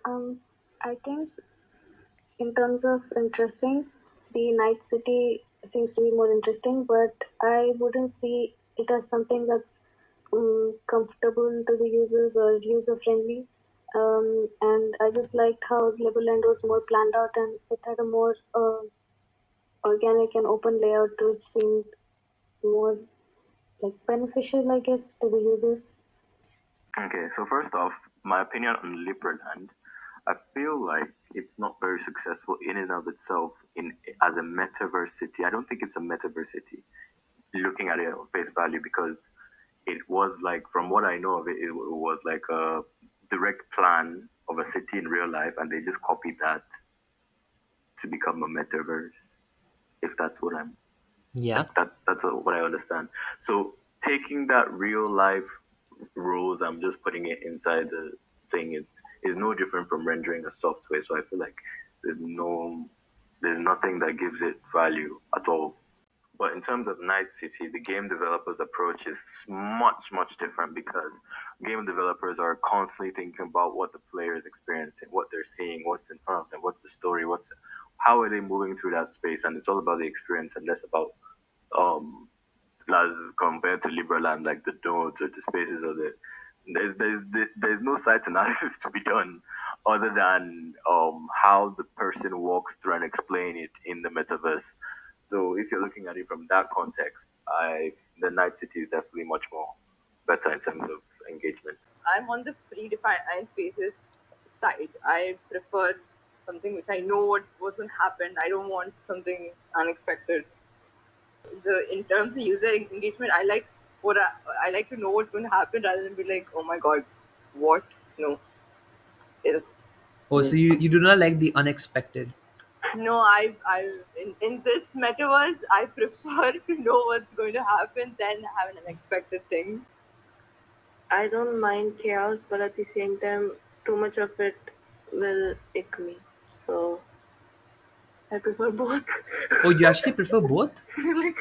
I think in terms of interesting, the Night City seems to be more interesting, but I wouldn't see it as something that's comfortable to the users or user friendly. And I just liked how Liberland was more planned out and it had a more organic and open layout, which seemed more like beneficial, I guess, to the users. Okay, so first off, my opinion on Liberland, I feel like it's not very successful in and of itself in as a metaverse city. I don't think it's a metaverse city. Looking at it on face value, because it was like, from what I know of it, it was like a direct plan of a city in real life, and they just copied that to become a metaverse. If that's what I'm Yeah. that's what I understand. So taking that real life rules, I'm just putting it inside the thing. Is no different from rendering a software. So I feel like there's nothing that gives it value at all. But in terms of Night City, the game developers' approach is much different, because game developers are constantly thinking about what the player is experiencing, what they're seeing, what's in front of them, what's the story, how are they moving through that space, and it's all about the experience and less about um as compared to Liberland, like the nodes or the spaces or the there's no site analysis to be done other than how the person walks through and explain it in the metaverse. So if you're looking at it from that context, the Night City is definitely much more better in terms of engagement. I'm on the predefined spaces side. I prefer something which I know what's going to happen. I don't want something unexpected. In terms of user engagement, I like to know what's going to happen rather than be like, oh my god, what? No, it's Oh, so you do not like the unexpected. no. In this metaverse, I prefer to know what's going to happen than have an unexpected thing. I don't mind chaos, but at the same time, too much of it will ick me. So I prefer both. Oh, you actually prefer both? Like,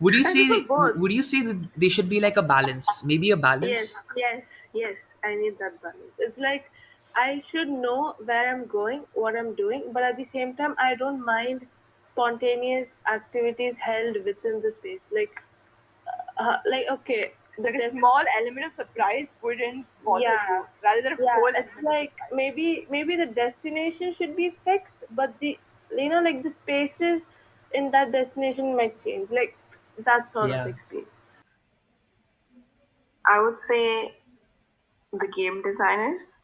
Would you I prefer say both. would you say that they should be like a balance? Maybe a Yes, balance? yes, yes. I need that balance. It's like I should know where I'm going, what I'm doing, but at the same time, I don't mind spontaneous activities held within the space. Like okay, Like a small element of surprise wouldn't bother you, rather than a whole it's element of like surprise. maybe the destination should be fixed, but the like the spaces in that destination might change. Like that sort of Yeah. experience. I would say the game designers.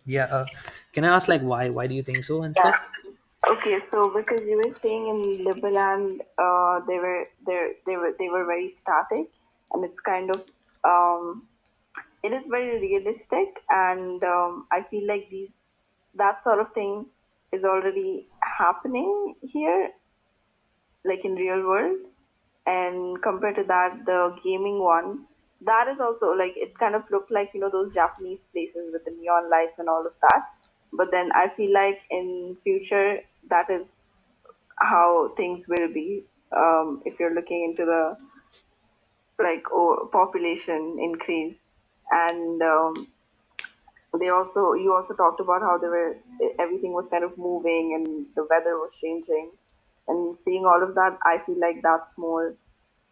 Yeah. Can I ask like why? Why do you think so and Yeah. stuff? Okay, so because you were saying in Liberland, they were very static, and it's kind of it is very realistic, and I feel like these that sort of thing is already happening here, like in real world. And compared to that, the gaming one, that is also like it kind of looked like those Japanese places with the neon lights and all of that. But then I feel like in future that is how things will be. If you're looking into the population increase, and they also you also talked about how they were everything was kind of moving and the weather was changing, and seeing all of that, I feel like that's more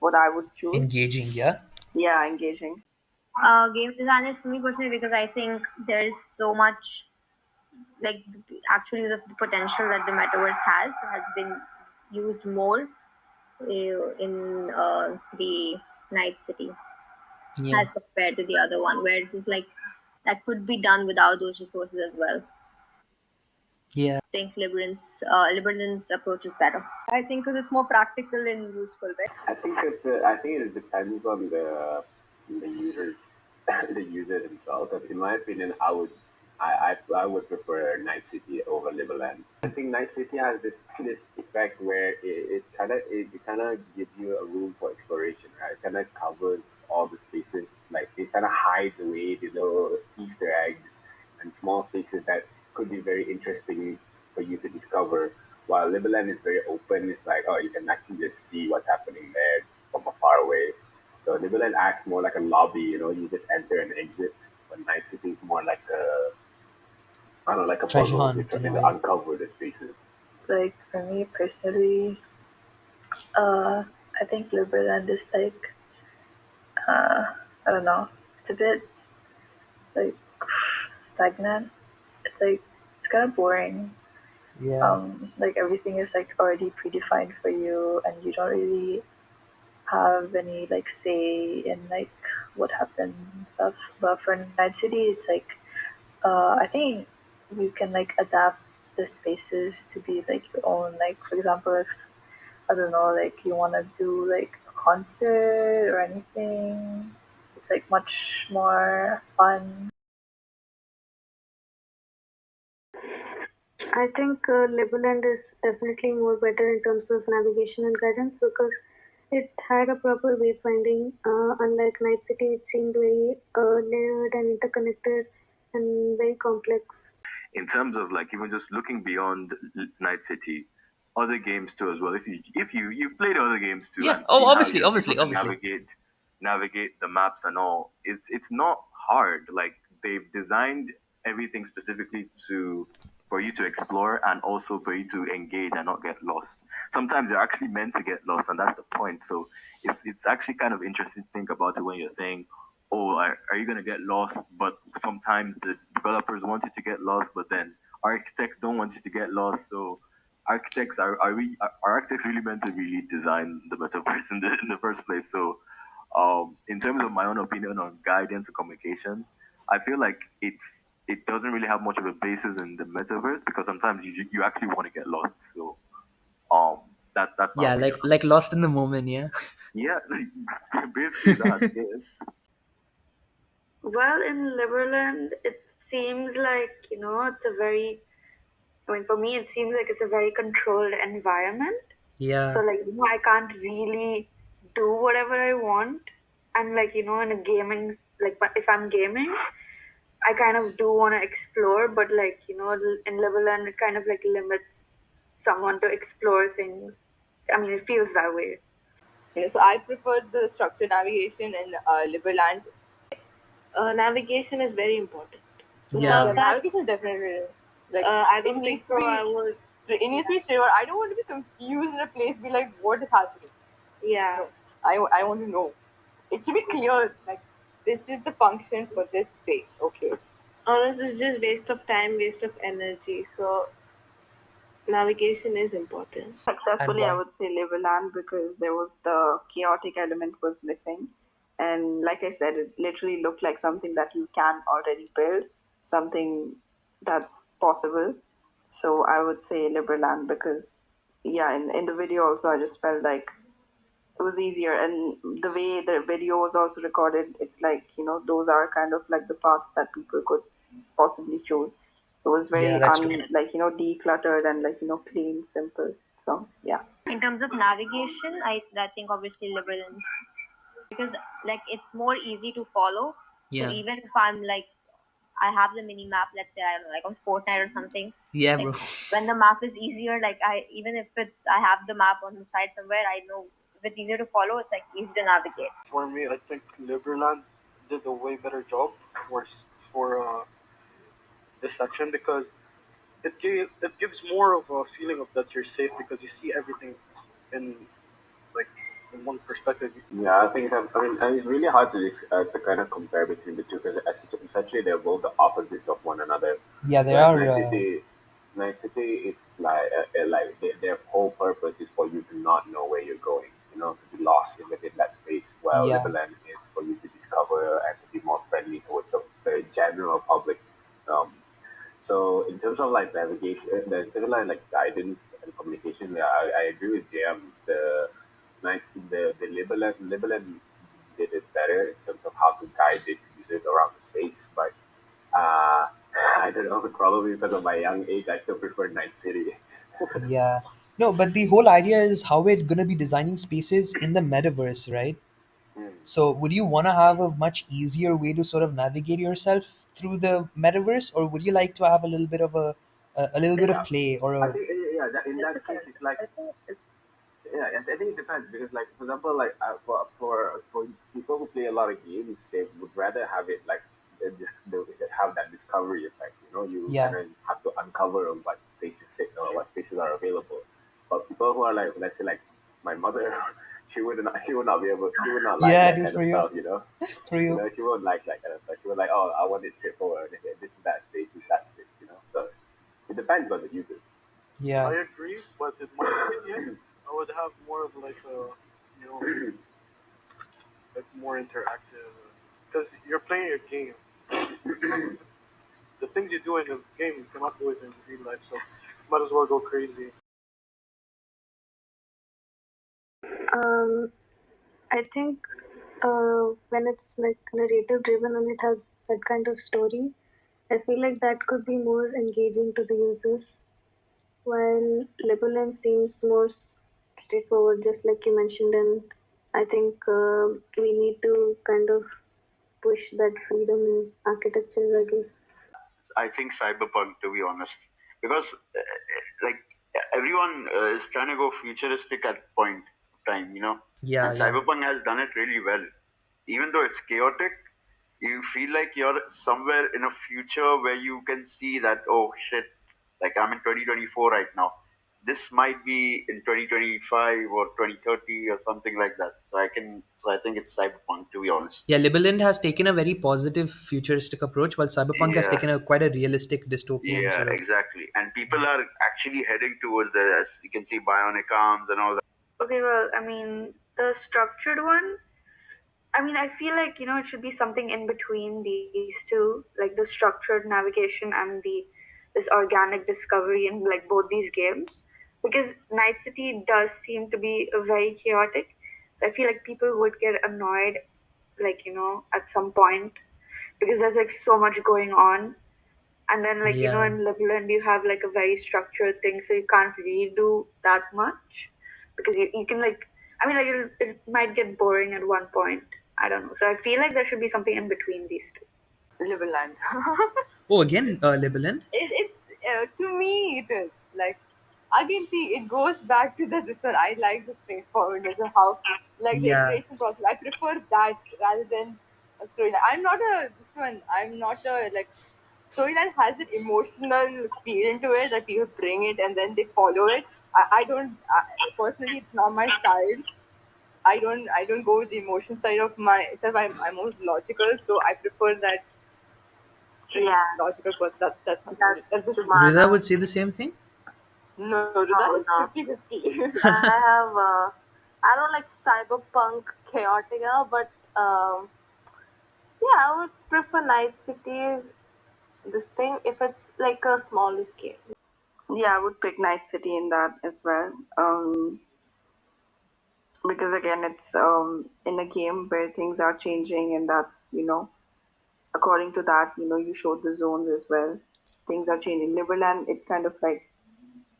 what I would choose. Engaging, yeah. Yeah, engaging. Game design is for me personally because I think there is so much like the actual use of the potential that the metaverse has been used more in the Night City Yeah. as compared to the other one, where it is like that could be done without those resources as well. Yeah. I think Liberland's approach is better. I think because it's more practical and useful, right? I think it depends on the users the user himself. Because in my opinion, I would prefer Night City over Liberland. I think Night City has this effect where it kind of gives you a room for exploration, right? It kind of covers all the spaces, like it kind of hides away the little Easter eggs and small spaces that could be very interesting for you to discover. While Liberland is very open, it's like, oh, you can actually just see what's happening there from afar away. So Liberland acts more like a lobby, you just enter and exit. but Night City is more like a, I don't know, like a Treasure puzzle. You're hunt trying in a to way. uncover the spaces. Like for me personally, uh, I think Liberland is like, I don't know, it's a bit like stagnant. It's like it's kind of boring. Yeah. Like everything is like already predefined for you, and you don't really have any like say in like what happens and stuff. But for Night City, it's like I think you can like adapt the spaces to be like your own. Like for example, if I don't know, like you want to do like a concert or anything, it's like much more fun. I think Liberland is definitely more better in terms of navigation and guidance because it had a proper wayfinding. Unlike Night City, it seemed very layered and interconnected and very complex. In terms of like even just looking beyond Night City, other games too as well. If you've played other games too Yeah. and Oh, seen how obviously, you're able obviously, to obviously. navigate the maps and all, it's not hard. Like they've designed everything specifically to for you to explore and also for you to engage and not get lost. Sometimes you're actually meant to get lost, and that's the point. So it's actually kind of interesting to think about it when you're saying, oh, are you going to get lost? But sometimes the developers want you to get lost, but then architects don't want you to get lost. So architects are architects really meant to really design the metaverse in the first place? So in terms of my own opinion on guidance and communication, I feel like it doesn't really have much of a basis in the metaverse because sometimes you actually want to get lost. So um that's my Yeah, opinion. like lost in the moment. Yeah. Yeah, basically that. Yeah. Well, in Liberland, it seems like, it's a very, I mean, for me, it seems like it's a very controlled environment. So, Yeah. like, I can't really do whatever I want. And, like, in a gaming, like, but if I'm gaming, I kind of do want to explore, but, like, in Liberland, it kind of, like, limits someone to explore things. I mean, it feels that way. So I prefer the structured navigation in Liberland. Navigation is very important. Yeah. Without Yeah, that, navigation is definitely like I it don't think needs to so. be I would. it needs to be straightforward. I don't want to be confused in a place. Be like, what is happening? Yeah. No, I want to know. It should be clear. Like this is the function for this space. Okay. Or else it's just waste of time, waste of energy. So navigation is important. And Successfully, I why? would say Liberland because there was the chaotic element was missing. And like I said, it literally looked like something that you can already build, something that's possible. So I would say Liberland because, yeah, in the video also, I just felt like it was easier. And the way the video was also recorded, it's like, those are kind of like the paths that people could possibly choose. It was Yeah, very that's true. decluttered and clean, simple. So yeah. In terms of navigation, I think obviously Liberland because like it's more easy to follow. So Yeah. even if I'm like I have the mini map, let's say I don't know, like on Fortnite or something. Yeah, Like bro. when the map is easier, like I even if it's I have the map on the side somewhere, I know if it's easier to follow, it's like easy to navigate. For me, I think Liberland did a way better job for this section because it gives more of a feeling of that you're safe because you see everything in like in one perspective. Yeah, I think I mean it's really hard to kind of compare between the two because essentially they're both the opposites of one another. Yeah, there Whereas are. Night City is like their whole purpose is for you to not know where you're going, to be lost within that space. While Yeah. Liberland is for you to discover and to be more friendly towards the general public. Um, so in terms of like navigation, in terms of like guidance and communication, yeah, I agree with JM. The Liberland did it better in terms of how to guide the users around the space, but I don't know, probably because of my young age, I still prefer Night City. Yeah. No, but the whole idea is how we're gonna be designing spaces in the metaverse, right? Hmm. So, would you want to have a much easier way to sort of navigate yourself through the metaverse, or would you like to have a little bit of a little bit of Yeah, play or I a think yeah. In It that case, depends. it's like I think it's yeah. I think it depends because like for example, like for people who play a lot of games, they would rather have it like they have that discovery effect. You kind Yeah. of have to uncover what spaces are available. But people who are like, let's say, like my mother, she would not like Yeah, that dude, kind for of you. stuff. For you. She won't like that kind of stuff. She would like, oh, I want it straightforward. This is that space, this is that space. So it depends on the users. Yeah. I agree, but in my opinion, I would have more of like a, you know, like more interactive, because you're playing a game. The things you do in the game, you cannot do it in real life, so might as well go crazy. Um, I think when it's like narrative driven and it has that kind of story, I feel like that could be more engaging to the users. While Liberland seems more straightforward, just like you mentioned, and I think we need to kind of push that freedom in architecture, I guess. I think Cyberpunk, to be honest, because like everyone is trying to go futuristic at point of time, Yeah, and yeah. Cyberpunk has done it really well. Even though it's chaotic, you feel like you're somewhere in a future where you can see that, oh shit, like I'm in 2024 right now. This might be in 2025 or 2030 or something like that. So I think it's Cyberpunk, to be honest. Yeah, Liberland has taken a very positive futuristic approach, while Cyberpunk has Yeah. taken a quite a realistic dystopian Yeah, sort of. exactly. And people are actually heading towards there. As you can see, bionic arms and all that. Okay, well, I mean, the structured one, I mean, I feel like, it should be something in between these two, like the structured navigation and this organic discovery in like both these games. Because Night City does seem to be very chaotic. So I feel like people would get annoyed, like, at some point, because there's like so much going on. And then, like, Yeah. in Liberland, you have like a very structured thing, so you can't really do that much because you can, like, I mean, like, it might get boring at one point. I don't know. So I feel like there should be something in between these two. Liberland. Oh, again, Liberland? It's to me it is like, again, see, it goes back to this one. I like the straightforwardness of how, like, the Yeah. iteration process. I prefer that rather than a storyline. I'm not a like, storyline has an emotional feel into it that people bring it and then they follow it. I don't personally, it's not my style. I don't go with the emotion side of myself. I'm more logical, so I prefer that straight logical person. That's just me. Rida would say the same thing? No, that is no. 50-50. I have, I don't like cyberpunk chaotic, but yeah, I would prefer Night Cities. This thing if it's like a smaller scale. Yeah, I would pick Night City in that as well. Because again, it's in a game where things are changing, and that's, according to that, you showed the zones as well. Things are changing. Liberland, it kind of like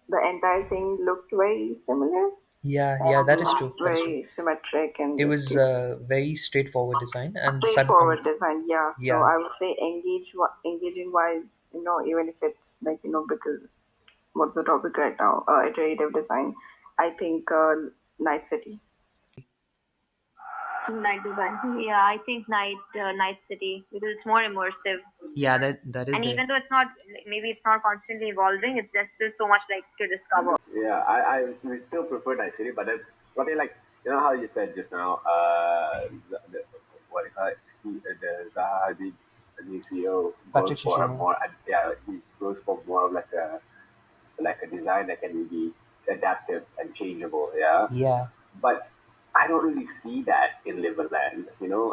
the entire thing looked very similar, Yeah, yeah, that is true. That is true. very symmetric, and It just was very straightforward design, and Cyberpunk. straightforward design. Yeah, so Yeah. I would say engaging wise, even if it's like, because what's the topic right now? Iterative design. I think Night City. Night design. Yeah, I think Night City because it's more immersive, Yeah, that is and there. even though it's not, maybe it's not constantly evolving, there's still so much like to discover. Yeah, I we still prefer Night City, but then what they like, how you said just now, what do you call it? The Zaha Hadid's new CEO goes Patrick for a Shishima. more, yeah, he goes for more of like a design that can be adaptive and changeable. Yeah, Yeah. but I don't really see that in Liberland.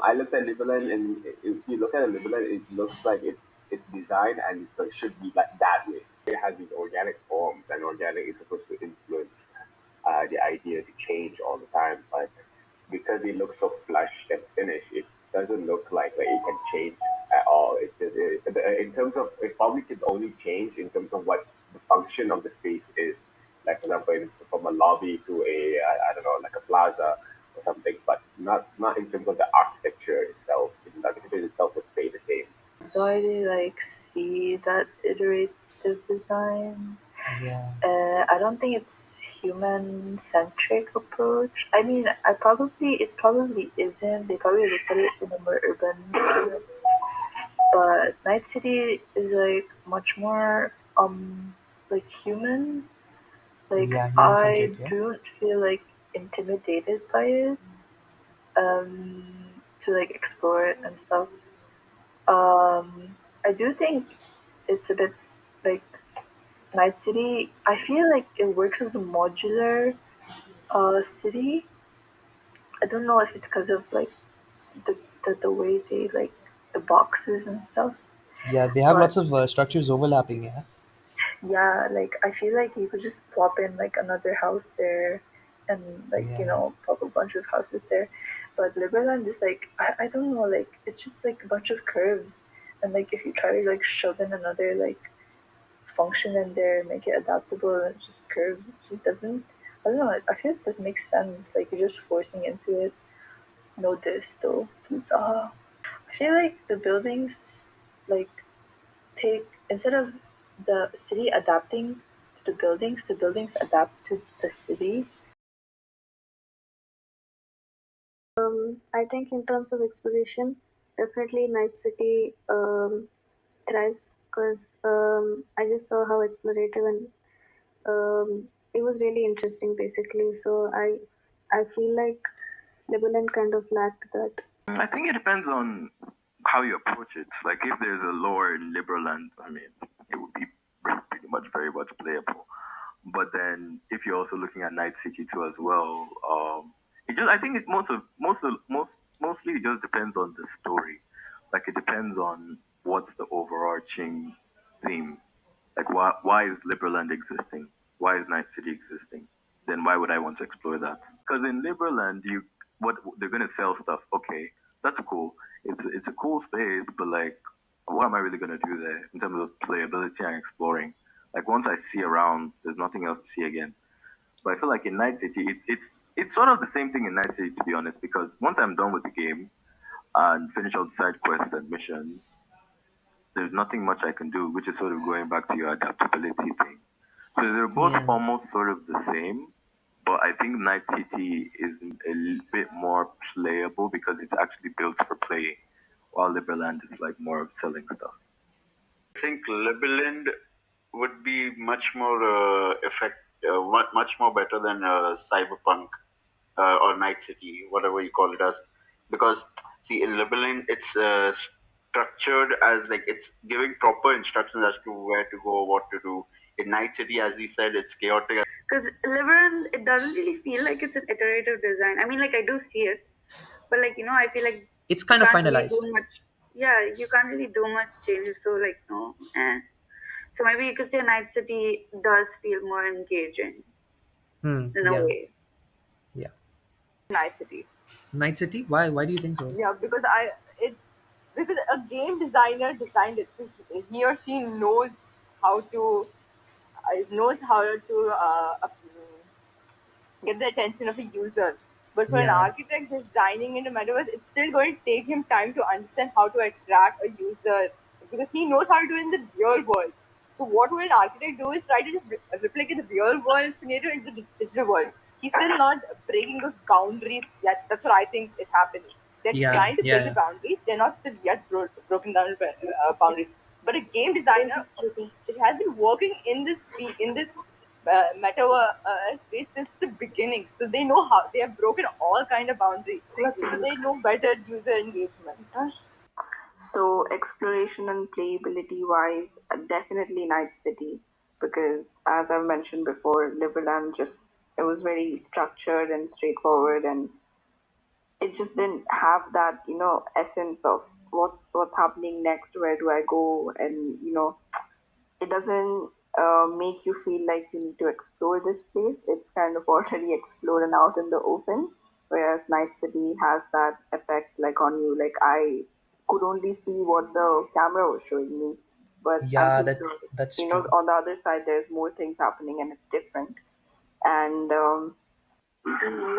I looked at Liberland, and if you look at a Liberland, it looks like it's designed and it should be like that way. It has these organic forms, and organic is supposed to influence the idea to change all the time. But because it looks so flushed and finished, it doesn't look like it can change at all. In terms of, it probably could only change in terms of what the function of the space is. Like, for example, it's from a lobby to I don't know, like a plaza or something, but not in terms of the architecture itself. The architecture itself will stay the same. Do I really like see that iterative design? Yeah. I don't think it's human centric approach. I mean, it probably isn't. They probably look at it in a more urban but Night City is like much more like human. Like Yeah, human I centric. Yeah. don't feel like intimidated by it to like explore it and stuff. I do think it's a bit like Night City. I feel like it works as a modular city. I don't know if it's because of like the way they like the boxes and stuff, Yeah, they have but lots of structures overlapping. Yeah. yeah, like I feel like you could just plop in like another house there and like Yeah. plop a bunch of houses there. But Liberland is like I don't know, like it's just like a bunch of curves, and like if you try to like shove in another like function in there, make it adaptable, and it just curves, it just doesn't. I don't know. I feel it doesn't make sense. Like you're just forcing into it. No this though. Zaha. I feel like the buildings like take instead of the city adapting to the buildings adapt to the city. I think in terms of exploration, definitely Night City thrives because I just saw how explorative and it was really interesting basically. So I feel like Liberland kind of lacked that. I think it depends on how you approach it. Like if there's a lore in Liberland, I mean, it would be pretty much very much playable. But then if you're also looking at Night City too as well, it just I think it mostly it just depends on the story. Like it depends on what's the overarching theme. Like why is Liberland existing? Why is Night City existing? Then why would I want to explore that? Because in Liberland, what they're gonna sell stuff. Okay, that's cool. It's a cool space, but like, what am I really gonna do there in terms of playability and exploring? Like once I see around, there's nothing else to see again. But I feel like in Night City, it's sort of the same thing in Night City to be honest. Because once I'm done with the game and finish all the side quests and missions, there's nothing much I can do, which is sort of going back to your adaptability thing. So they're both Yeah. almost sort of the same, but I think Night City is a little bit more playable because it's actually built for play, while Liberland is like more of selling stuff. I think Liberland would be much more much more better than Cyberpunk or Night City, whatever you call it as, because see in Liberland it's structured as like it's giving proper instructions as to where to go, what to do. In Night City, as you said, it's chaotic. Because Liberland, it doesn't really feel like it's an iterative design. I mean, like I do see it, but like I feel like It's you kind of can't really do finalized. much. Yeah, you can't really do much changes. So like no, so maybe you could say Night City does feel more engaging in a Yeah. way. Yeah. Night City. Night City. Why do you think so? Yeah, because a game designer designed it. So he or she knows how to get the attention of a user. But for an Yeah. architect designing in a metaverse, it's still going to take him time to understand how to attract a user because he knows how to do it in the real world. So what would an architect do is try to just replicate the real world scenario into the digital world. He's still not breaking those boundaries yet. That's what I think is happening. They're Yeah. trying to build the Yeah. boundaries. They're not still yet broken down boundaries. But a game designer, it has been working in this metaverse space since the beginning. So they know how they have broken all kind of boundaries. So they know better user engagement. So exploration and playability wise, definitely Night City, because as I've mentioned before, Liberland just it was very structured and straightforward, and it just didn't have that essence of what's happening next, where do I go, and it doesn't make you feel like you need to explore this place. It's kind of already explored and out in the open. Whereas Night City has that effect like on you. Like I could only see what the camera was showing me, but I'm Yeah. pretty sure That's true. on the other side there's more things happening and it's different. And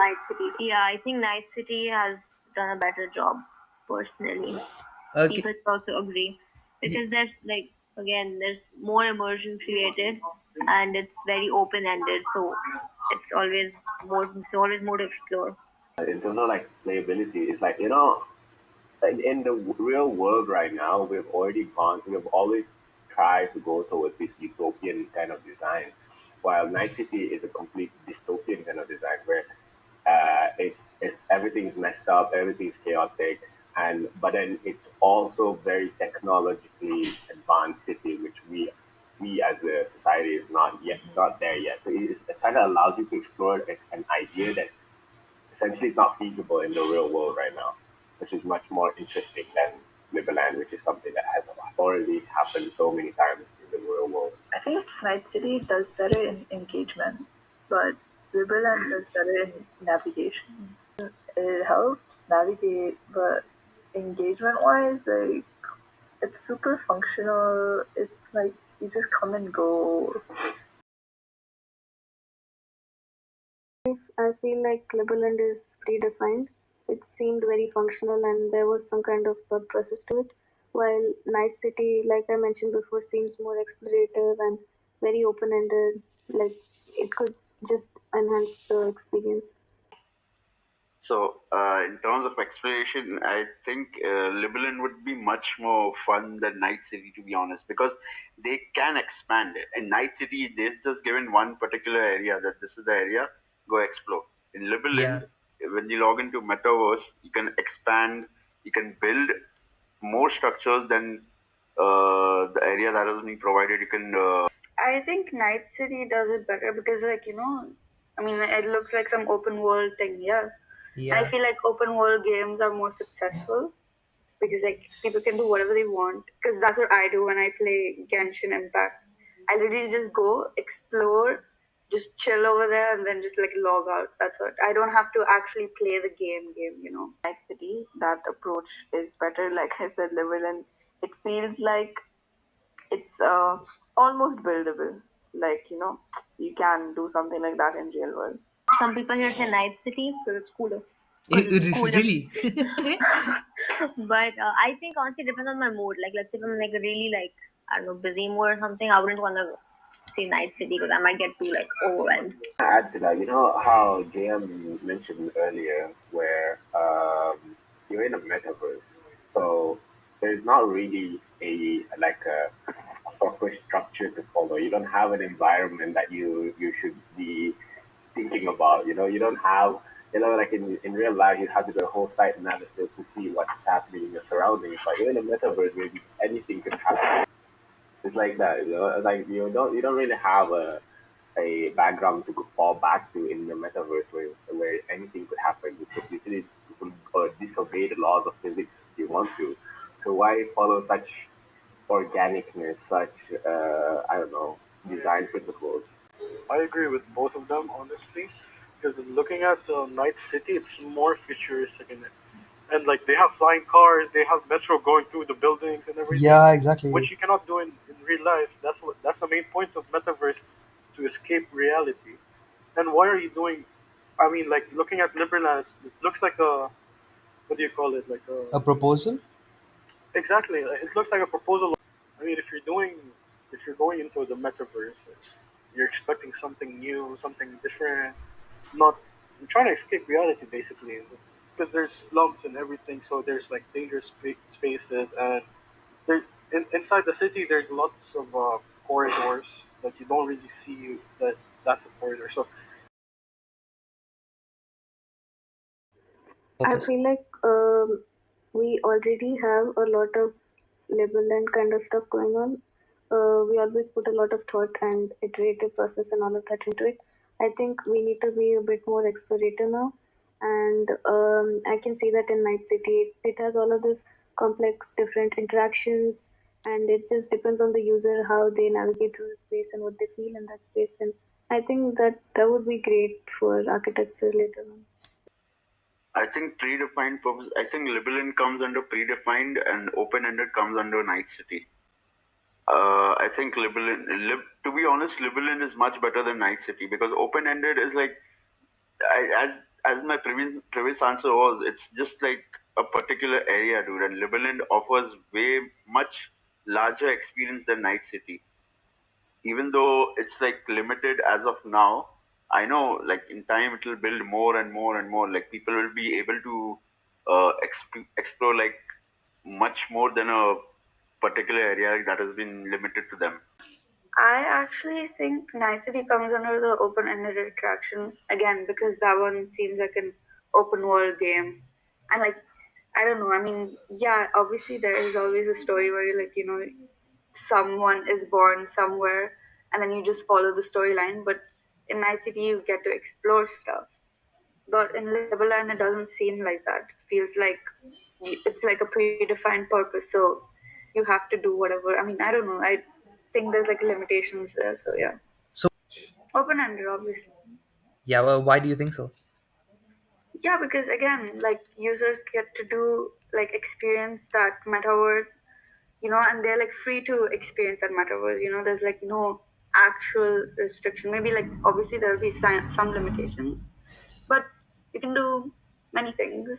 Night City. Yeah, I think Night City has done a better job personally. Okay. People also agree because there's like again there's more immersion created and it's very open ended, so it's always more to explore. In terms of like playability, it's like in the real world right now, we've always tried to go towards this utopian kind of design, while Night City is a complete dystopian kind of design where it's everything's messed up, everything's chaotic, and but then it's also very technologically advanced city, which we as a society is not there yet. So it kind of allows you to explore an idea that essentially is not feasible in the real world right now, which is much more interesting than Liberland, which is something that has already happened so many times in the real world. I think Night City does better in engagement, but Liberland does better in navigation. It helps navigate, but engagement-wise, like it's super functional. It's like you just come and go. I feel like Liberland is predefined. It seemed very functional and there was some kind of thought process to it. While Night City, like I mentioned before, seems more explorative and very open ended. Like it could just enhance the experience. So, in terms of exploration, I think Liberland would be much more fun than Night City, to be honest, because they can expand it. In Night City, they've just given one particular area that this is the area, go explore. In Liberland, when you log into Metaverse, you can expand, you can build more structures than the area that is being provided. You can. I think Night City does it better because, like, I mean, it looks like some open world thing, yeah. And I feel like open world games are more successful because, like, people can do whatever they want. Because that's what I do when I play Genshin Impact. I literally just go, explore, just chill over there, and then just, like, log out. That's what. I don't have to actually play the game. Night City, that approach is better. Like I said, Liberland, it feels like it's almost buildable. Like, you can do something like that in real world. Some people here say Night City because it's cooler. Really? But I think honestly it depends on my mood. Like let's say if I'm like really like I don't know busy mood or something, I wouldn't want to say Night City because I might get too like overwhelmed. Add to that, you know how JM mentioned earlier, where you're in a metaverse, so there's not really a proper structure to follow. You don't have an environment that you should be thinking about. You don't have, like in real life, you have to do a whole site analysis to see what's happening in your surroundings. But you're in a metaverse where anything could happen. It's like that, like you don't really have a background to fall back to in the metaverse where anything could happen. You could literally disobey the laws of physics if you want to. So why follow such organicness, such I don't know, design principles? I agree with both of them, honestly, because looking at Night City, it's more futuristic in it. And like they have flying cars, they have metro going through the buildings and everything. Yeah, exactly. Which you cannot do in real life. That's the main point of metaverse, to escape reality. And why are you doing? I mean, like looking at Liberland, it looks like a, what do you call it? Like A proposal? exactly. It looks like a proposal. I mean, if you're going into the metaverse, you're expecting something new, something different. Not You're trying to escape reality basically, because there's slums and everything. So there's like dangerous spaces, and inside the city there's lots of corridors that you don't really see that's a corridor. So I feel like we already have a lot of Liberland kind of stuff going on. We always put a lot of thought and iterative process and all of that into it. I think we need to be a bit more explorative now. And I can see that in Night City, it has all of this complex, different interactions, and it just depends on the user how they navigate through the space and what they feel in that space. And I think that would be great for architecture later on. I think predefined purpose. I think Liberland comes under predefined and open-ended comes under Night City. I think to be honest, Liberland is much better than Night City because open-ended is like, as my previous answer was, it's just like a particular area, dude. And Liberland offers way much larger experience than Night City. Even though it's like limited as of now, I know like in time it will build more and more and more. Like people will be able to explore like much more than a particular area that has been limited to them. I actually think NightCity comes under the open-ended attraction again because that one seems like an open world game, and like I don't know. I mean, yeah, obviously there is always a story where someone is born somewhere, and then you just follow the storyline. But in NightCity, you get to explore stuff. But in Liberland, it doesn't seem like that. It feels like it's like a predefined purpose, so you have to do whatever. I mean, I don't know. I think there's like limitations there, so yeah. So Open ended, obviously. yeah, well, why do you think so? Yeah, because again, like users get to do like experience that metaverse, and they're like free to experience that metaverse. There's like no actual restriction. Maybe like obviously there'll be some limitations, but you can do many things.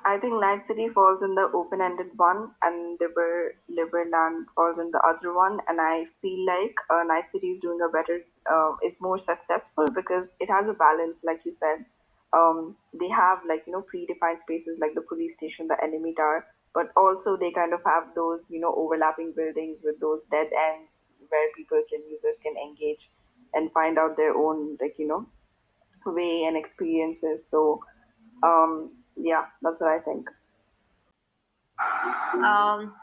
I think Night City falls in the open-ended one, and Liberland falls in the other one. And I feel like Night City is doing a better, is more successful because it has a balance, like you said. They have like predefined spaces like the police station, the enemy tower, but also they kind of have those overlapping buildings with those dead ends where users can engage and find out their own way and experiences. So yeah, that's what I think. Um,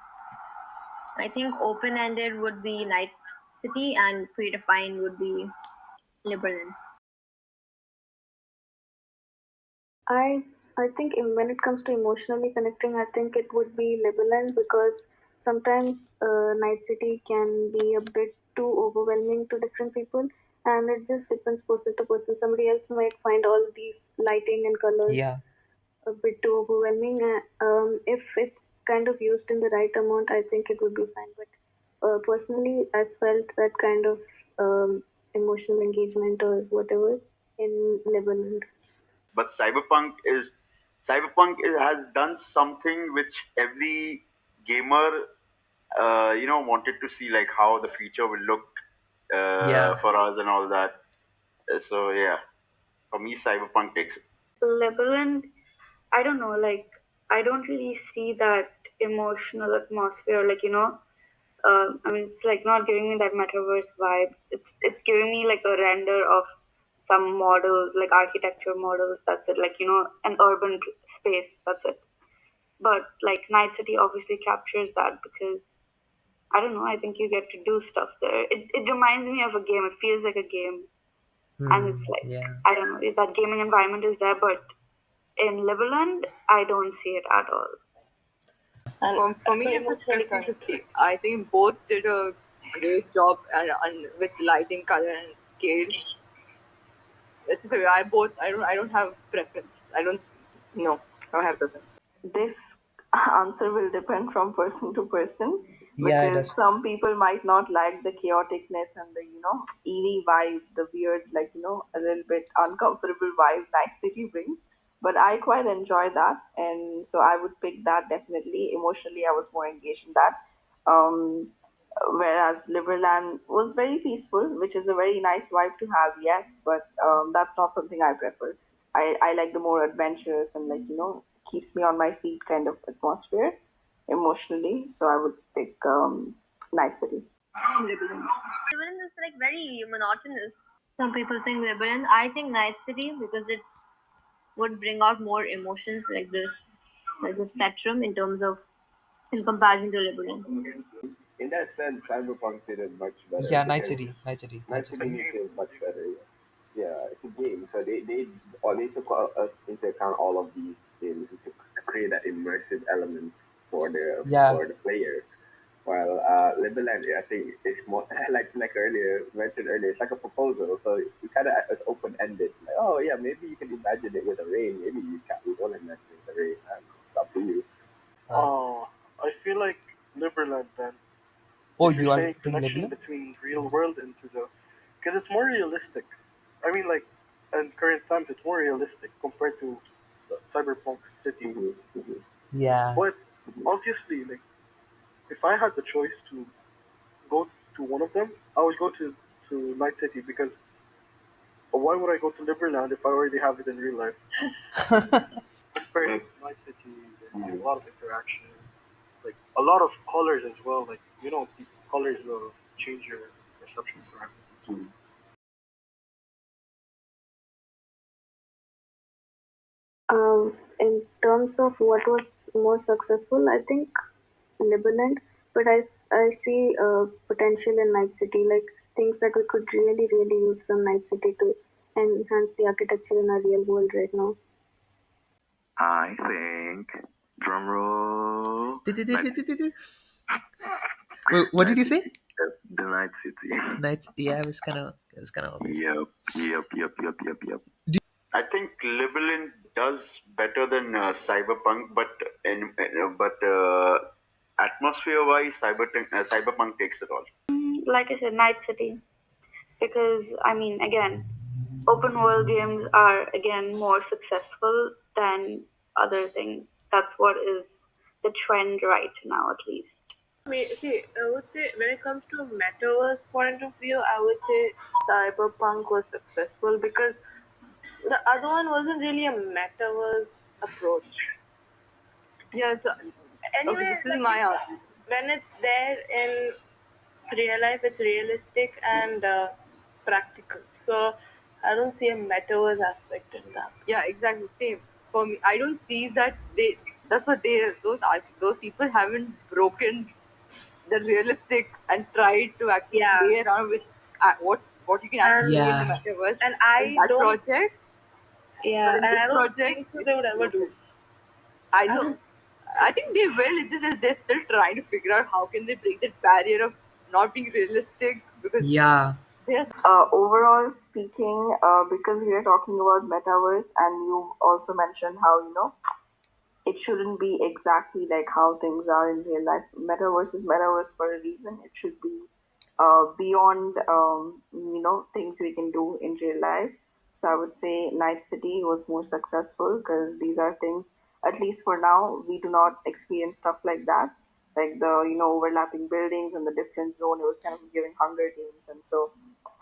I think open-ended would be Night City and predefined would be Liberland. I think when it comes to emotionally connecting, I think it would be Liberland because sometimes Night City can be a bit too overwhelming to different people, and it just depends person to person. Somebody else might find all these lighting and colors Yeah. a bit too overwhelming. If it's kind of used in the right amount, I think it would be fine. But personally, I felt that kind of emotional engagement or whatever in Liberland. But has done something which every gamer wanted to see, like how the future will look Yeah. for us and all that. So yeah, for me, Cyberpunk takes it. Liberland, I don't know, like I don't really see that emotional atmosphere. I mean, it's like not giving me that metaverse vibe. It's giving me like a render of some models, like architecture models. That's it. Like an urban space. That's it. But like Night City obviously captures that because I don't know. I think you get to do stuff there. It reminds me of a game. It feels like a game, and it's like Yeah. I don't know. That gaming environment is there, but in Liberland, I don't see it at all. For me, it's a 50-50. I think both did a great job and with lighting, color, and scale. It's the way I don't have preference. I don't. No, I don't have preference. This answer will depend from person to person Yeah, it because does. some people might not like the chaoticness and the eerie vibe, the weird a little bit uncomfortable vibe Night City brings. But I quite enjoy that, and so I would pick that definitely. Emotionally, I was more engaged in that. Whereas Liberland was very peaceful, which is a very nice vibe to have, yes, but that's not something I prefer. I like the more adventurous and keeps me on my feet kind of atmosphere emotionally. So I would pick Night City. Liberland is like very monotonous. Some people think Liberland. I think Night City because it would bring out more emotions like the spectrum in comparison to Liberland. In that sense, Cyberpunk did it much better Yeah, Night because City. Night City. Night Night City. City feels much better. Yeah, it's a game, so they took into account all of these things to create that immersive element Yeah. for the player. While Liberland, I think it's more like earlier mentioned earlier, it's like a proposal. So you kind of it's open ended. Like, oh yeah, maybe you can imagine it with a rain. Maybe you can't. You don't imagine it with a rain. It's up to you. I feel like Liberland then, Oh, if you're you are saying think connection Lebanon? between real world into because it's more realistic. I mean, like, in current times, it's more realistic compared to Cyberpunk City. Yeah. But obviously, like, if I had the choice to go to one of them, I would go to Night City because why would I go to Liberland if I already have it in real life? Compared to Night City, there's a lot of interaction. like a lot of colors as well. Like colors will change your perception forever. In terms of what was more successful, I think Liberland, but I see potential in Night City, like things that we could really use from Night City to enhance the architecture in our real world right now. I think drum roll. Wait, what did you say? The Night City. Nights. Yeah, it was kind of obvious. Yep. I think Liberland does better than Cyberpunk, but atmosphere-wise, Cyberpunk takes it all. Like I said, Night City, because I mean, again, open world games are again more successful than other things. That's what is the trend right now, at least. See, I would say when it comes to metaverse point of view, I would say Cyberpunk was successful because the other one wasn't really a metaverse approach. Yes. Anyway, This is my argument. when it's there in real life, it's realistic and practical. So I don't see a metaverse aspect in that. Yeah, exactly. Same for me. I don't see that they. That's what those people haven't broken the realistic and tried to actually play around with what you can actually do in the metaverse. And I in that don't. project. Yeah, But in and this I don't project, think so they would ever do. I don't. I think they will. It's just that they're still trying to figure out how can they break that barrier of not being realistic because Yeah. Overall speaking, because we are talking about metaverse, and you also mentioned how it shouldn't be exactly like how things are in real life. Metaverse is metaverse for a reason. It should be beyond things we can do in real life. So I would say Night City was more successful because these are things, at least for now, we do not experience stuff like that. Like the overlapping buildings and the different zone, it was kind of giving Hunger Games, and so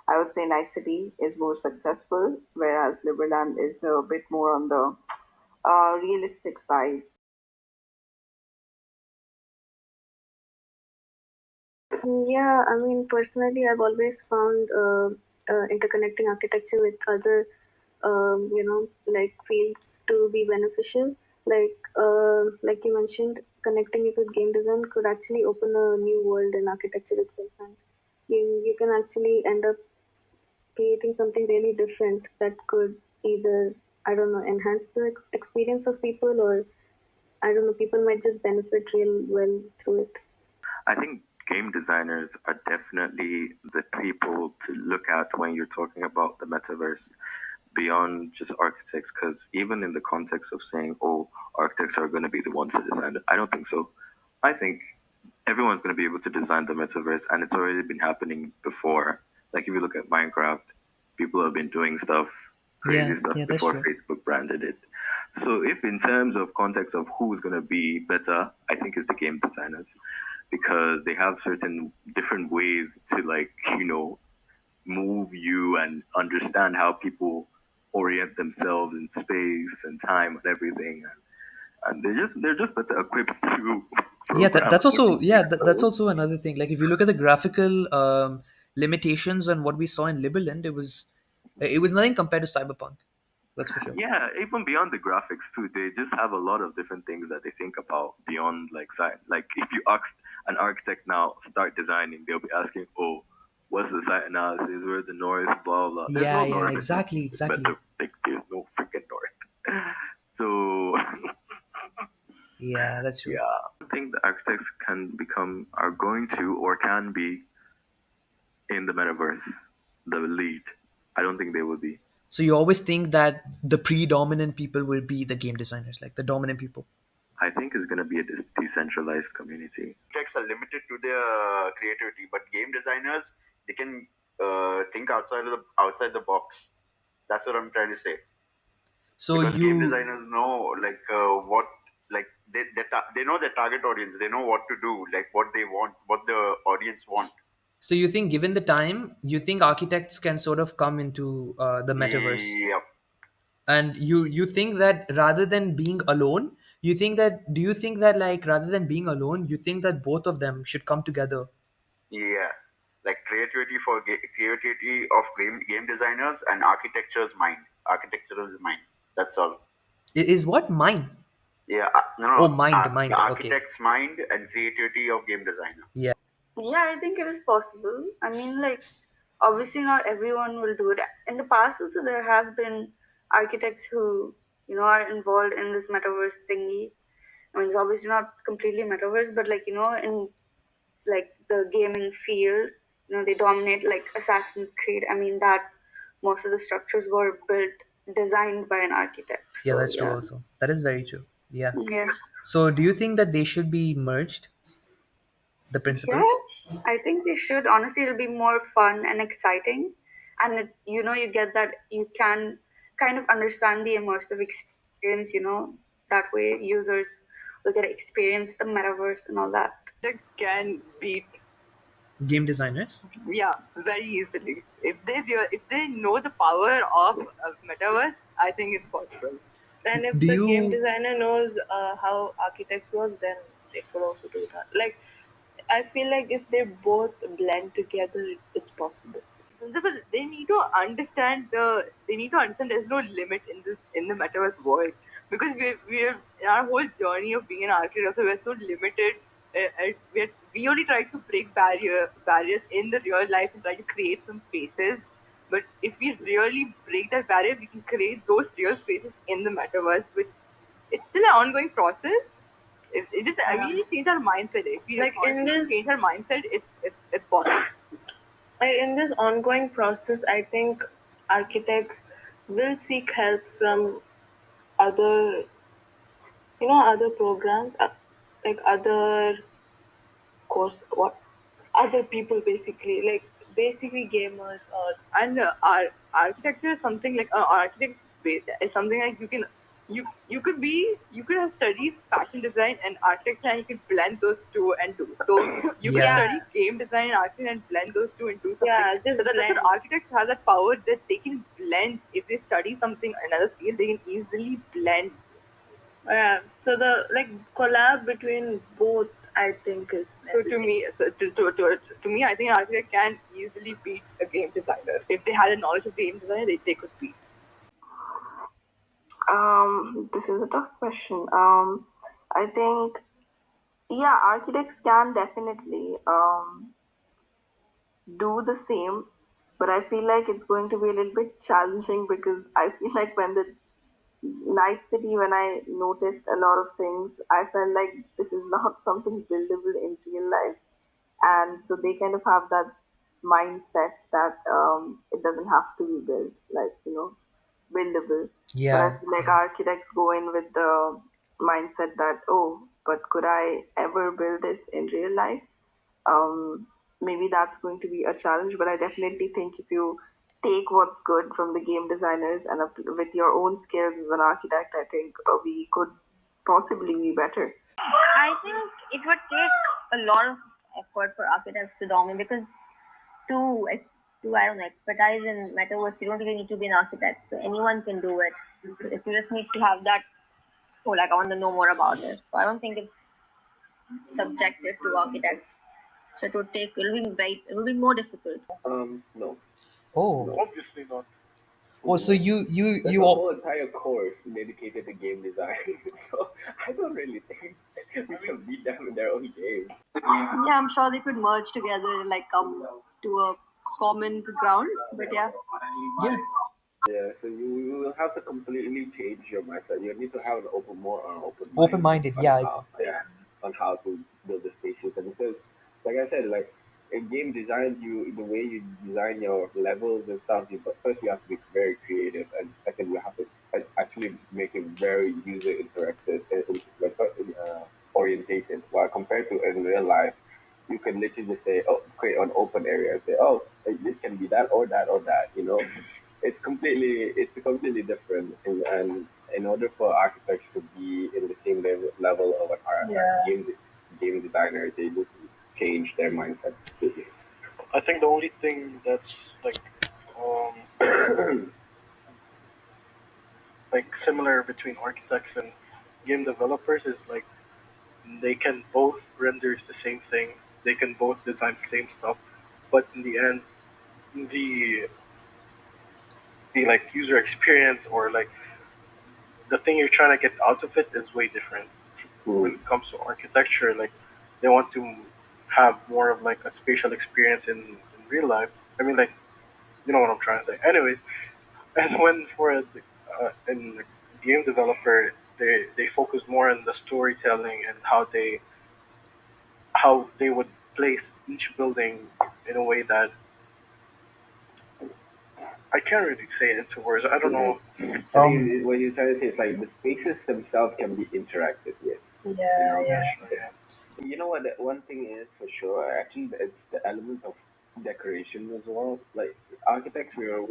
I would say Night City is more successful, whereas Liberland is a bit more on the realistic side. Yeah, I mean, personally, I've always found interconnecting architecture with other, like fields to be beneficial. Like you mentioned, connecting it with game design could actually open a new world in architecture itself, and you can actually end up creating something really different that could either, I don't know, enhance the experience of people, or I don't know, people might just benefit real well through it. I think game designers are definitely the people to look at when you're talking about the metaverse beyond just architects, because even in the context of saying, oh, architects are going to be the ones to design it, I don't think so. I think everyone's going to be able to design the metaverse, and it's already been happening before. Like if you look at Minecraft, people have been doing crazy stuff before Facebook branded it. So if in terms of context of who's going to be better, I think it's the game designers, because they have certain different ways to move you and understand how people orient themselves in space and time and everything, and they're just better equipped to. That's also that's also another thing. Like if you look at the graphical limitations on what we saw in Liberland, it was nothing compared to Cyberpunk. That's for sure. Yeah, even beyond the graphics too, they just have a lot of different things that they think about beyond site. Like if you ask an architect now start designing, they'll be asking, "Oh, what's the site analysis? Where's the north? Blah blah." There's no north. Exactly. There's no freaking north. So yeah, that's true. Yeah, I think the architects are going to or can be in the metaverse the lead. I don't think they will be. So you always think that the predominant people will be the game designers, like the dominant people? I think it's going to be a decentralized community. Architects are limited to their creativity, but game designers, they can think outside the box. That's what I'm trying to say. So because game designers know they know their target audience. They know what to do, like what they want, what the audience want. So you think, given the time, you think architects can sort of come into the metaverse? Yep. And you think that rather than being alone, You think that? Do you think that, like, rather than being alone, you think that both of them should come together? Yeah, like creativity of game designers and architectural mind. That's all. Is what mine? Yeah, no, Oh, no, mind. Okay. architect's mind and creativity of game designer. Yeah. Yeah, I think it is possible. I mean, like, obviously, not everyone will do it. In the past, also, there have been architects who, are involved in this metaverse thingy. I mean, it's obviously not completely metaverse, but like, in like the gaming field, they dominate like Assassin's Creed. I mean, that most of the structures were built, designed by an architect. Yeah, So that's true. yeah, Also, that is very true. Yeah. yeah. So, do you think that they should be merged? The Yeah, principles? I think they should. Honestly, it'll be more fun and exciting, and you get that you can kind of understand the immersive experience. That way users will get to experience the metaverse and all that. Architects can beat, Game designers? yeah, very easily. If they know the power of metaverse, I think it's possible. And if Do the game you? designer knows how architects work, then they could also do that. Like, I feel like if they both blend together, it's possible. Because they need to understand there's no limit in the metaverse world, because we're in our whole journey of being an architect also we're so limited. We only try to break barriers in the real life and try to create some spaces, but if we really break that barrier, we can create those real spaces in the metaverse, which it's still an ongoing process. It just we need to change our mindset. If we Like in this, change our mindset, it's possible. in this ongoing process, I think architects will seek help from other, other programs, like other course, what other people basically, like basically gamers or And our architecture is something like architect is something like you could have studied fashion design and architecture, and you could blend those two and do so. You could Yeah. study game design and architecture and blend those two and do something. Yeah, just so that's blend. what architects have, that power that they can blend. If they study something another field, they can easily blend. Yeah, so the like collab between both, I think, is So necessary. to me, I think an architect can easily beat a game designer. If they had a knowledge of game design, they could beat. This is a tough question. I think, yeah, architects can definitely do the same, but I feel like it's going to be a little bit challenging, because I feel like when the Night City, when I noticed a lot of things, I felt like this is not something buildable in real life. And so they kind of have that mindset that it doesn't have to be built, like, buildable. But I Yeah. feel like architects go in with the mindset that, oh, but could I ever build this in real life? Maybe that's going to be a challenge, but I definitely think if you take what's good from the game designers and with your own skills as an architect, I think we could possibly be better. I think it would take a lot of effort for architects to dominate, because to I don't know, expertise in metaverse, you don't really need to be an architect, so anyone can do it. If you just need to have that, oh, like I want to know more about it. So I don't think it's subjective to architects. So it will be more difficult. No. Oh. Obviously not. Oh. So you There's you a all. whole entire course dedicated to game design, so I don't really think we can beat them in their own game. Yeah, I'm sure they could merge together, like come to a common ground. But yeah, Yeah. Yeah, so you will have to completely change your mindset. You need to have an open mind Open-minded. on Yeah. how, yeah, on how to build the spaces. And because, like I said, like in game design, the way you design your levels and stuff, but first you have to be very creative, and second you have to actually make it very user interactive, orientated. While compared to in real life, you can literally just say, oh, create an open area and say, oh, this can be that or that or that. It's completely different, and in order for architects to be in the same level of an Yeah. game designer, they need to change their mindset completely. I think the only thing that's like similar between architects and game developers is like they can both render the same thing, they can both design the same stuff, but in the end, the the like user experience or like the thing you're trying to get out of it is way different. When it comes to architecture, like they want to have more of like a spatial experience in real life. I mean, like you know what I'm trying to say. Anyways, and when for a game developer, they focus more on the storytelling and how they would place each building in a way that I can't really say it into words. I don't know. I think what you're trying to say is like the spaces themselves can be interacted with. Yeah, yeah. Yeah. You know what? One thing is for sure. Actually, it's the element of decoration as well. Like architects, we've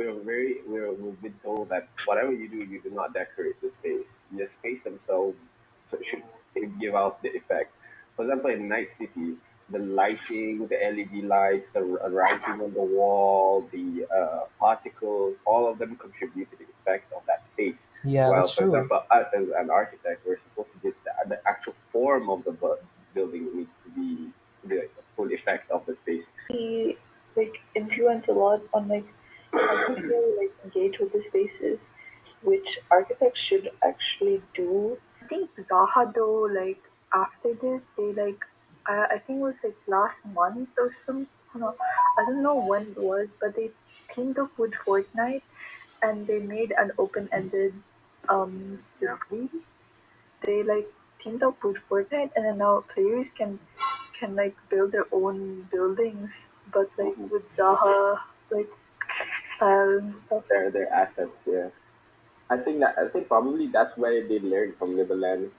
been told that whatever you do, you do not decorate the space. The space themselves should give out the effect. For example, in Night City, the lighting, the LED lights, the writing on the wall, the particles, all of them contribute to the effect of that space. Yeah, While, that's for true. example, us as an architect, we're supposed to just the actual form of the building needs to be the full effect of the space. He like influence a lot on like how people like engage with the spaces, which architects should actually do. I think Zaha though, like after this, they like I think it was like last month or some. No, I don't know when it was, but they teamed up with Fortnite and they made an open-ended Yeah. city. They like teamed up with Fortnite, and then now players can like build their own buildings, but like with Zaha like style and stuff. Their assets, yeah. I think probably that's where they learned from Liberland.